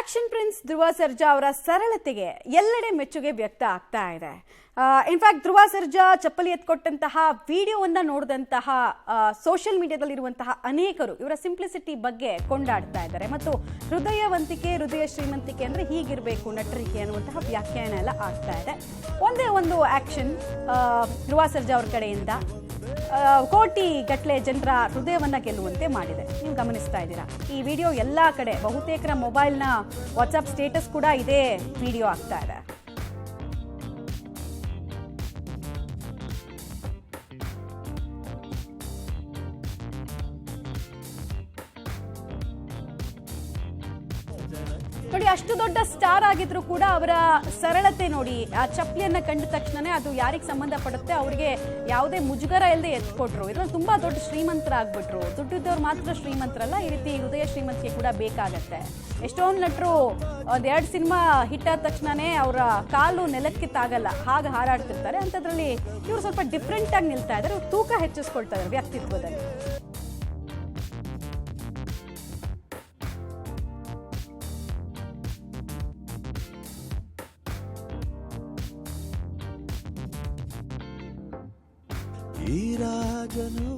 Action prince Dhruva Sarja ಅವರ ಸರಳತೆಗೆ ಎಲ್ಲೆಡೆ ಮೆಚ್ಚುಗೆ ವ್ಯಕ್ತ ಆಗ್ತಾ ಇದೆ. ಇನ್ಫ್ಯಾಕ್ಟ್ ಧ್ರುವ ಸರ್ಜಾ ಚಪ್ಪಲಿ ಎತ್ಕೊಟ್ಟಂತಹ ವಿಡಿಯೋವನ್ನ ನೋಡಿದಂತಹ ಸೋಷಿಯಲ್ ಮೀಡಿಯಾದಲ್ಲಿರುವಂತಹ ಅನೇಕರು ಇವರ ಸಿಂಪ್ಲಿಸಿಟಿ ಬಗ್ಗೆ ಕೊಂಡಾಡ್ತಾ ಇದ್ದಾರೆ ಮತ್ತು ಹೃದಯ ಶ್ರೀಮಂತಿಕೆ ಅಂದ್ರೆ ಹೀಗಿರಬೇಕು ನಟರಿಗೆ ಅನ್ನುವಂತಹ ವ್ಯಾಖ್ಯಾನ ಎಲ್ಲ ಆಗ್ತಾ ಇದೆ. ಒಂದೇ ಒಂದು ಆಕ್ಷನ್ ಧ್ರುವ ಸರ್ಜಾ ಅವ್ರ ಕಡೆಯಿಂದ ಕೋಟಿ ಗಟ್ಟಲೆ ಜನರ ಹೃದಯವನ್ನ ಗೆಲ್ಲುವಂತೆ ಮಾಡಿದೆ. ನೀವು ಗಮನಿಸ್ತಾ ಇದ್ದೀರಾ ಈ ವಿಡಿಯೋ ಎಲ್ಲಾ ಕಡೆ, ಬಹುತೇಕರ ಮೊಬೈಲ್ನ ವಾಟ್ಸ್ಆಪ್ ಸ್ಟೇಟಸ್ ಕೂಡ ಇದೇ ವಿಡಿಯೋ ಆಗ್ತಾ ಇದೆ. ನೋಡಿ, ಅಷ್ಟು ದೊಡ್ಡ ಸ್ಟಾರ್ ಆಗಿದ್ರು ಕೂಡ ಅವರ ಸರಳತೆ ನೋಡಿ. ಆ ಚಪ್ಪಲಿಯನ್ನ ಕಂಡ ತಕ್ಷಣನೇ ಅದು ಯಾರಿಗೆ ಸಂಬಂಧಪಡುತ್ತೆ ಅವರಿಗೆ ಯಾವುದೇ ಮುಜುಗರ ಇಲ್ಲದೆ ಎತ್ಕೊಟ್ರು. ಇದ್ರಲ್ಲಿ ತುಂಬಾ ದೊಡ್ಡ ಶ್ರೀಮಂತರಾಗ್ಬಿಟ್ರು. ದುಡ್ಡಿದ್ದವ್ರು ಮಾತ್ರ ಶ್ರೀಮಂತರಲ್ಲ, ಈ ರೀತಿ ಹೃದಯ ಶ್ರೀಮಂತಿಕೆ ಕೂಡ ಬೇಕಾಗತ್ತೆ. ಎಷ್ಟೊಂದು ನಟರು ಒಂದೆರಡು ಸಿನಿಮಾ ಹಿಟ್ ಆದ ತಕ್ಷಣನೇ ಅವರ ಕಾಲು ನೆಲಕ್ಕೆ ತಾಗಲ್ಲ, ಹಾಗೆ ಹಾರಾಡ್ತಿರ್ತಾರೆ. ಅಂಥದ್ರಲ್ಲಿ ಇವರು ಸ್ವಲ್ಪ ಡಿಫ್ರೆಂಟ್ ಆಗಿ ನಿಲ್ತಾ ಇದ್ದಾರೆ, ತೂಕ ಹೆಚ್ಚಿಸ್ಕೊಳ್ತಾ ಇದ್ದಾರೆ ವ್ಯಕ್ತಿತ್ವದಲ್ಲಿ. ಈ ರಾಜನು